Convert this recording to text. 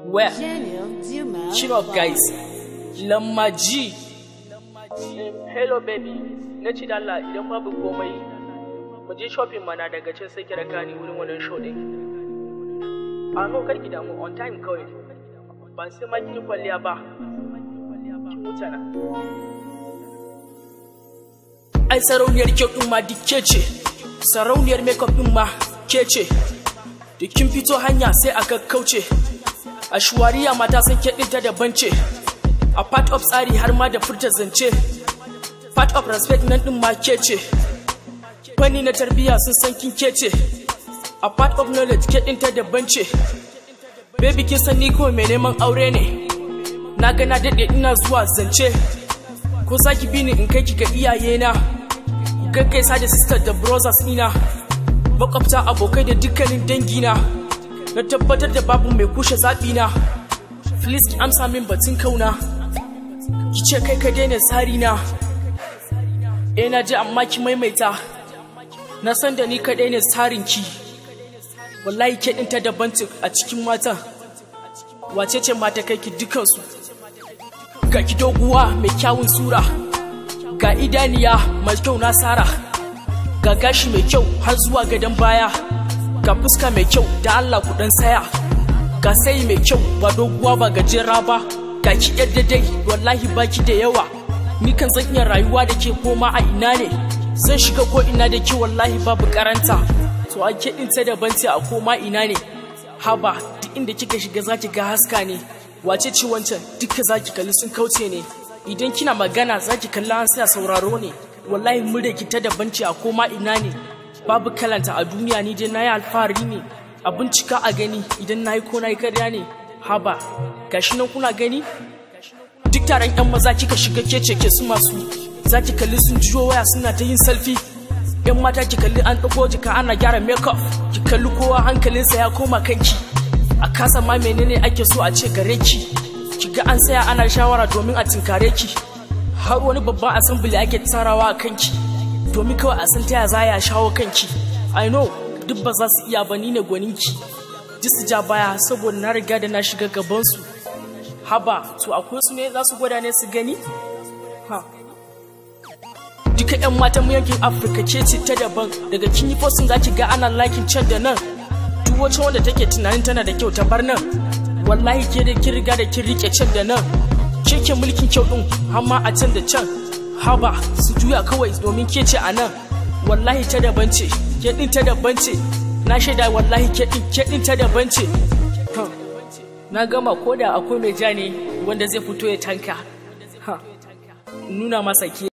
Where? Chill up, guys. Lamma G. Hello, baby. Na ci dalla idan babu komai. Mu je shopping mana daga can sai kira kani wurin wannan show din. A no karki damu on time kawai. Ban sai ma kin kwalliya ba. Ki mutana. Ai sarauniyar kyau din ma dikke ce. Sarauniyar makeup din ma ke ce. Da kin fito hanya sai aka kauce. A shuwariya mata san ke ɗinta daban ce. A part of tsari har ma da furta zance. Part of respect nan ɗin ma ke ce. Fanni na tarbiyya sun san kin ke ce. A part of knowledge ke ɗinta daban ce. Baby kin san ni ko mai neman aure ne. Na ga na daɗe ina zuwa zance. Ko saki bi ni in kai ki ga iyayena. Gaggaisa da sister da brothers ina. Makwabta abokai da dukkanin dangina. Na tabbatar da babu mai kushe zaɓina. Please ki amsa min batun kauna. Ki ce kai ka daina tsari na. Na ji amma ki maimaita. Na san da ni kaɗai ne tsarin ki. Wallahi ke ɗinta daban a cikin matan. Wace ce mata kai ki dukansu. Ga ki doguwa mai kyawun sura. Ga idaniya mai kyau na sara. Ga gashi mai kyau har zuwa gadon baya. Ga fuska mai kyau da Allah ku dan saya. Ga sai mai kyau ba doguwa ba gajera ba. Ga ki yadda dai wallahi baki da yawa. Ni kan zan iya rayuwa da ke koma a ina ne. Zan shiga ko ina da ke wallahi babu karanta. To ake din ta daban ce a koma ina ne. Haba duk inda kika shiga zaki ga haska ne. Wace ce wancan duka zaki kalli sun kauce ne. Idan kina magana zaki kalla an saya sauraro ne. Wallahi murya ki ta daban ce a koma ina ne. Babu kalanta a duniya ni dai nayi alfahari ne. A bincika a gani idan nayi ko nayi karya ne. Haba gashi nan kuna gani? Duk taron yan maza kika shiga kece ke su masu. Zaki kalli sun jiyo waya suna ta yin selfie. Yan mata ki kalli an dago jika ana gyara makeup. Ki kalli kowa hankalinsa ya koma kanki. A kasa ma menene ake so a ce gare ki. Ki ga an saya ana shawara domin a tinkare ki. Har wani babban assembly ake tsarawa a kanki. Domin kawai a san taya za ya shawo kanki. I know duk ba za su iya ba ni ne gwaninki. Ji su ja baya saboda na riga da na shiga gabansu. Haba to akwai su ne za su gwada ne su gani? Ha. Duka 'yan matan mu yankin Afirka ce ta daban. Daga kin yi postin za ki ga ana likin can da nan. Duk wacce wanda take tunanin tana da kyau ta bar nan. Wallahi ke da kin riga da kin rike can da nan. Ke mulkin kyau din amma a can da can. Haba su juya kawai domin ke ce a nan. Wallahi ta daban ce. Ke din ta daban ce. Na shaida wallahi ke din ta daban ce. Na gama koda akwai mai ja ne wanda zai fito ya tanka. Nuna masa ke